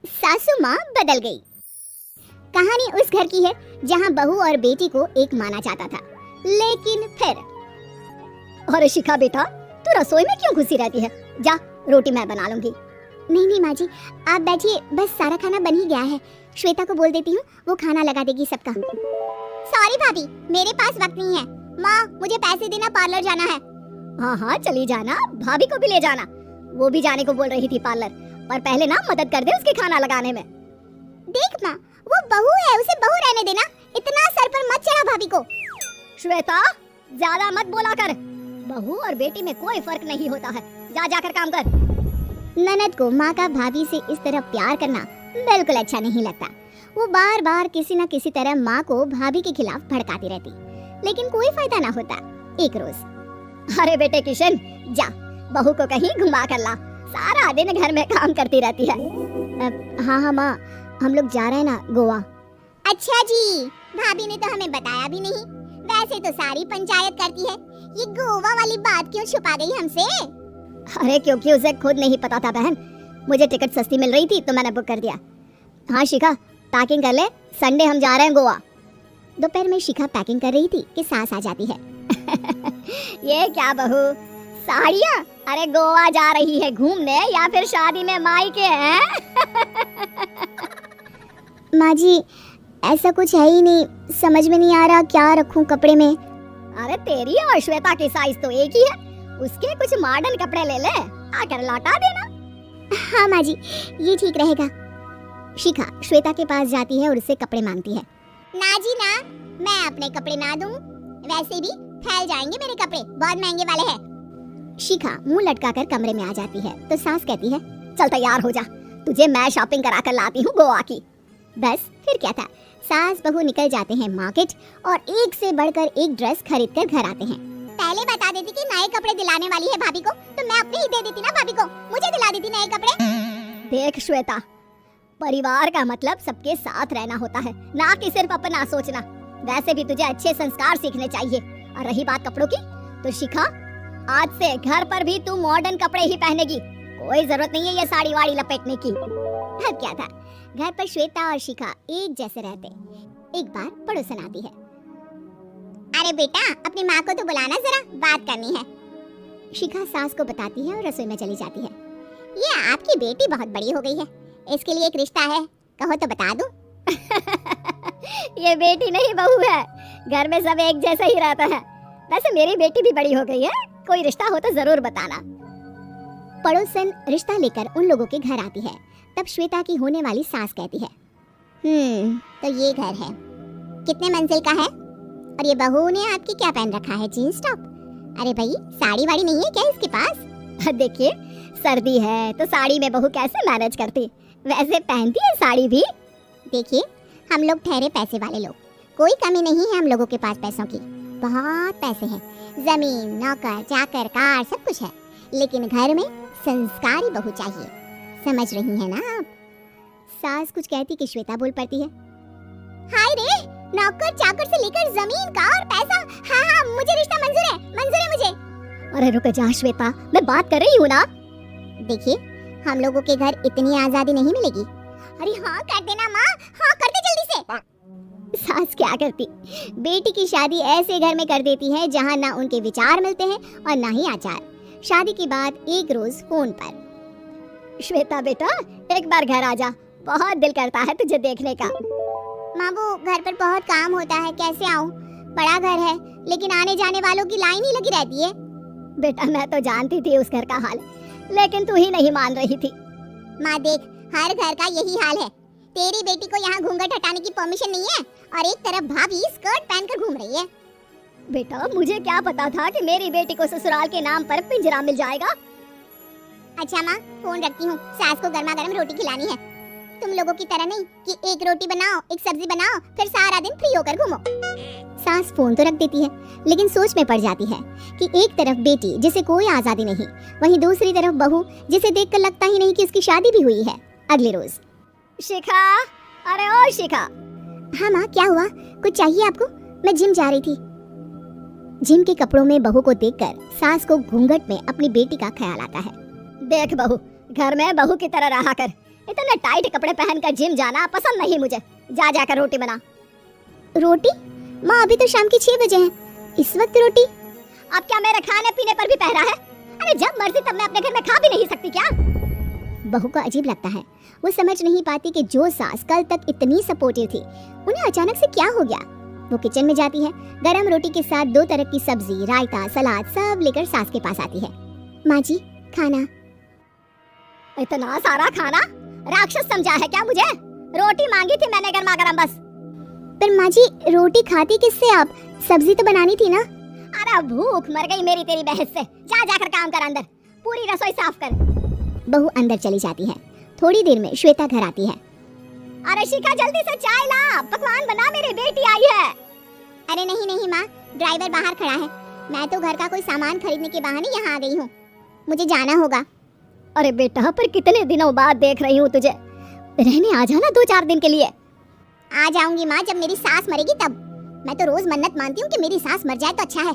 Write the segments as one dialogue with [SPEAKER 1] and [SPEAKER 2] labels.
[SPEAKER 1] सासू माँ बदल गई। कहानी उस घर की है जहाँ बहू और बेटी को एक माना जाता था, लेकिन फिर।
[SPEAKER 2] अरे शिखा बेटा, तू रसोई में क्यों घुसी रहती है? जा, रोटी मैं बना लूंगी।
[SPEAKER 1] नहीं नहीं माँ जी, आप बैठिए, बस सारा खाना बन ही गया है। श्वेता को बोल देती हूँ, वो खाना लगा देगी सबका। सॉरी भाभी, मेरे पास वक्त नहीं है। माँ, मुझे पैसे देना, पार्लर जाना है।
[SPEAKER 2] हाँ हाँ चली जाना, भाभी को भी ले जाना। वो भी जाने को बोल रही थी पार्लर, पर पहले ना मदद कर दे उसके खाना लगाने में।
[SPEAKER 1] देख माँ, वो बहू है, उसे बहू रहने देना। इतना सर पर मत चढ़ा भाभी को।
[SPEAKER 2] श्वेता, ज्यादा मत बोला कर। बहू और बेटी में कोई फर्क नहीं होता है। जा जाकर काम कर।
[SPEAKER 1] ननद को माँ का भाभी से इस तरह प्यार करना बिल्कुल अच्छा नहीं लगता। वो बार बार किसी न किसी तरह माँ को भाभी के खिलाफ भड़काती रहती, लेकिन कोई फायदा ना होता। एक रोज,
[SPEAKER 2] अरे बेटे किशन, जा बहू को कहीं घुमा कर ला। सारा दिन घर में काम करती रहती है।
[SPEAKER 1] हाँ हाँ माँ, हम लोग जा रहे हैं ना गोवा। अच्छा जी, भाभी ने तो हमें बताया भी नहीं। वैसे तो सारी पंचायत करती है, ये गोवा वाली बात क्यों छुपा गई हमसे?
[SPEAKER 2] अरे क्योंकि उसे खुद नहीं पता था बहन। मुझे टिकट सस्ती मिल रही थी तो मैंने बुक कर दिया। हाँ शिखा, पैकिंग कर ले, संडे हम जा रहे हैं गोवा।
[SPEAKER 1] दोपहर में शिखा पैकिंग कर रही थी कि सास आ जाती है।
[SPEAKER 2] ये क्या बहू, साड़ियाँ? अरे गोवा जा रही है घूमने या फिर शादी में मायके हैं?
[SPEAKER 1] माँ जी, ऐसा कुछ है ही नहीं, समझ में नहीं आ रहा क्या रखूं कपड़े में।
[SPEAKER 2] अरे तेरी और श्वेता की साइज तो एक ही है, उसके कुछ मॉडर्न कपड़े ले ले, आकर लौटा देना।
[SPEAKER 1] हाँ माँ जी, ये ठीक रहेगा। शिखा श्वेता के पास जाती है और उससे कपड़े मांगती है। ना जी ना, मैं अपने कपड़े ना दूं, वैसे भी फैल जाएंगे मेरे कपड़े, बहुत महंगे वाले हैं। शिखा मुंह लटकाकर कमरे में आ जाती है तो सास कहती है,
[SPEAKER 2] चल तैयार हो जा, तुझे मैं शॉपिंग करा कर लाती हूँ गोवा की।
[SPEAKER 1] बस फिर क्या था, सास बहू निकल जाते हैं मार्केट और एक से बढ़कर एक ड्रेस खरीद कर घर आते हैं। पहले बता देती कि नए कपड़े दिलाने वाली है भाभी को, तो मैं अपने ही दे देती ना भाभी को, मुझे दिला देती नए कपड़े।
[SPEAKER 2] देख श्वेता, परिवार का मतलब सबके साथ रहना होता है, ना कि सिर्फ अपना सोचना। वैसे भी तुझे अच्छे संस्कार सीखने चाहिए। और रही बात कपड़ों की, तो शिखा, आज से घर पर भी तू मॉडर्न कपड़े ही पहनेगी। कोई जरूरत नहीं है ये साड़ी वाड़ी लपेटने की।
[SPEAKER 1] अब क्या था, घर पर श्वेता और शिखा एक जैसे रहते। एक बार पड़ोसन आती है। अरे बेटा, अपनी माँ को तो बुलाना, जरा बात करनी है। शिखा सास को बताती है और रसोई में चली जाती है। ये आपकी बेटी बहुत बड़ी हो गई है, इसके लिए एक रिश्ता है, कहो तो बता दूं।
[SPEAKER 2] ये बेटी नहीं बहू है, घर में सब एक जैसा ही रहता है। वैसे मेरी बेटी भी बड़ी हो गई है, कोई रिश्ता हो तो जरूर बताना।
[SPEAKER 1] पड़ोसन रिश्ता लेकर उन लोगों के घर आती है। तब श्वेता की होने वाली सास कहती है, तो ये घर है, कितने मंजिल का है? और ये बहू ने आपकी क्या पहन रखा है, जीन्स टॉप? अरे भाई, साड़ी वाड़ी नहीं है क्या इसके पास?
[SPEAKER 2] देखिए, सर्दी है तो साड़ी में बहू कैसे मैनेज करती, वैसे पहनती है साड़ी भी।
[SPEAKER 1] देखिए, हम लोग ठहरे पैसे वाले लोग, कोई कमी नहीं है हम लोगों के पास पैसों की, बहुत पैसे हैं, जमीन, नौकर चाकर, कार, सब कुछ है, लेकिन घर में संस्कारी बहू चाहिए। समझ रही हैं ना आप? सास कुछ कहती कि श्वेता बोल पड़ती है, हाय रे, नौकर चाकर से लेकर जमीन, कार, पैसा, हाँ हाँ मुझे रिश्ता मंजूर है, मंजूर है मुझे।
[SPEAKER 2] अरे रुक जा श्वेता, मैं बात कर रही हूँ ना।
[SPEAKER 1] देखिए, हम लोगों के घर इतनी आजादी नहीं मिलेगी। अरे हाँ कर देना माँ, हाँ कर दे जल्दी से। सास क्या करती, बेटी की शादी ऐसे घर में कर देती है जहाँ ना उनके विचार मिलते हैं और ना ही आचार। शादी के बाद एक रोज फोन पर,
[SPEAKER 2] श्वेता बेटा, एक बार घर आ जा, बहुत दिल करता है तुझे देखने का।
[SPEAKER 1] माँ वो घर पर बहुत काम होता है, कैसे आऊँ? बड़ा घर है लेकिन आने जाने वालों की लाइन ही लगी रहती है।
[SPEAKER 2] बेटा मैं तो जानती थी उस घर का हाल, लेकिन तू ही नहीं मान रही थी।
[SPEAKER 1] माँ देख, हर घर का यही हाल है। तेरी बेटी को यहाँ घूंघट हटाने की परमिशन नहीं है और एक तरफ भाभी स्कर्ट पहनकर घूम रही है।
[SPEAKER 2] बेटा मुझे क्या पता था कि मेरी बेटी को ससुराल के नाम पर पिंजरा मिल जाएगा।
[SPEAKER 1] अच्छा माँ, फोन रखती हूँ, सास को गर्मा गर्म रोटी खिलानी है। तुम लोगों की तरह नहीं कि एक रोटी बनाओ, एक सब्जी बनाओ, फिर सारा दिन फ्री होकर घूमो। सास फोन तो रख देती है, लेकिन सोच में पड़ जाती है कि एक तरफ बेटी जिसे कोई आजादी नहीं, वहीं दूसरी तरफ बहू जिसे देखकर लगता ही नहीं कि उसकी शादी भी हुई है। अगले रोज,
[SPEAKER 2] शिखा, अरे ओ शिखा।
[SPEAKER 1] हाँ माँ, क्या हुआ? कुछ चाहिए आपको? मैं जिम जा रही थी। जिम के कपड़ों में बहू को देखकर सास को घूंघट में अपनी बेटी का ख्याल आता है।
[SPEAKER 2] देख बहू, घर में बहू की तरह रहा कर, इतने टाइट कपड़े पहनकर जिम जाना पसंद नहीं मुझे। जा जाकर रोटी बना।
[SPEAKER 1] रोटी? माँ अभी तो शाम के 6 बजे हैं, इस वक्त रोटी?
[SPEAKER 2] अब क्या मेरे खाने पीने पर भी पहरा है? अरे जब मर्जी तब मैं अपने घर में खा भी नहीं सकती क्या?
[SPEAKER 1] बहू को अजीब लगता है। वो समझ नहीं पाती कि जो सास कल तक इतनी सपोर्टिव थी, उन्हें अचानक से क्या हो गया। वो किचन में जाती है, गरम रोटी के साथ 2 तरह की सब्जी, रायता, सलाद सब लेकर सास के पास आती है। माँ जी खाना।
[SPEAKER 2] इतना सारा खाना? राक्षस समझा है क्या मुझे? रोटी मांगी थी मैंने गर्मा गर्म बस।
[SPEAKER 1] पर माँ जी रोटी खाती किससे आप? सब्जी तो बनानी थी ना।
[SPEAKER 2] अरे भूख मर गई मेरी तेरी बहस से। जा जाकर काम कर, अंदर पूरी रसोई साफ कर।
[SPEAKER 1] बहू अंदर चली जाती है। थोड़ी देर में श्वेता घर आती है।
[SPEAKER 2] अरे शिखा जल्दी से चाय ला, पकवान बना, मेरी बेटी आई है।
[SPEAKER 1] अरे नहीं नहीं माँ, ड्राइवर बाहर खड़ा है। मैं तो घर का कोई सामान खरीदने के बहाने यहाँ आ गई हूँ, मुझे जाना होगा।
[SPEAKER 2] अरे बेटा पर कितने दिनों बाद देख रही हूँ तुझे, रहने आ जाना 2-4 दिन के लिए।
[SPEAKER 1] आ जाऊंगी माँ, जब मेरी सास मरेगी तब। मैं तो रोज मन्नत मानती हूँ कि मेरी सास मर जाए तो अच्छा है।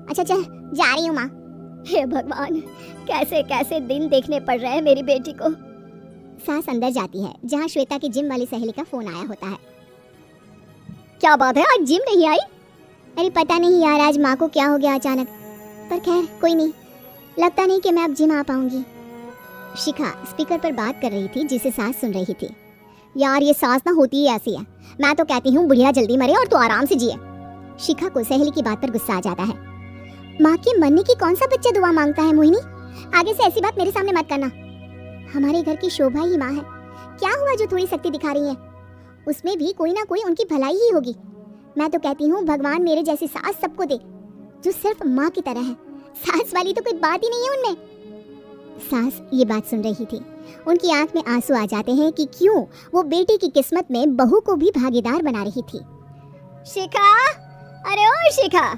[SPEAKER 1] अच्छा चल जा रही हूँ माँ।
[SPEAKER 2] हे भगवान, कैसे कैसे दिन देखने पड़ रहे हैं मेरी बेटी को।
[SPEAKER 1] सास अंदर जाती है जहाँ श्वेता की जिम वाली सहेली का फोन आया होता है।
[SPEAKER 2] क्या बात है, आज जिम नहीं आई?
[SPEAKER 1] अरे पता नहीं यार, आज माँ को क्या हो गया अचानक। पर खैर कोई नहीं, लगता नहीं कि मैं अब जिम आ पाऊंगी। शिखा स्पीकर पर बात कर रही थी जिसे सास सुन रही थी। यार ये सास ना होती ही ऐसी है। मैं तो कहती हूँ बुढ़िया जल्दी मरे और तू आराम से जिए। शिखा को सहेली की बात पर गुस्सा आ जाता है। माँ के मरने की कौन सा बच्चा दुआ मांगता है मोहिनी? आगे से ऐसी बात मेरे सामने मत करना। हमारे घर की शोभा ही माँ है। क्या हुआ जो थोड़ी शक्ति दिखा रही है? उसमें भी कोई ना कोई उनकी भलाई ही होगी। मैं तो कहती हूँ भगवान मेरे जैसी सास सबको दे जो सिर्फ माँ की तरह है। सास वाली तो कोई बात ही नहीं है उनमें। सास ये बात सुन रही थी। उनकी आंख में आंसू आ जाते हैं कि क्यों वो बेटी की किस्मत में बहू को भी भागीदार बना रही थी।
[SPEAKER 2] शिखा, अरे ओ शिखा,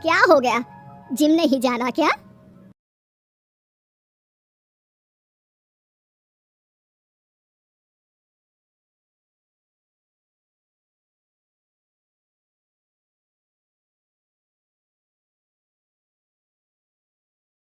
[SPEAKER 2] क्या हो गया? जिम नहीं जाना क्या?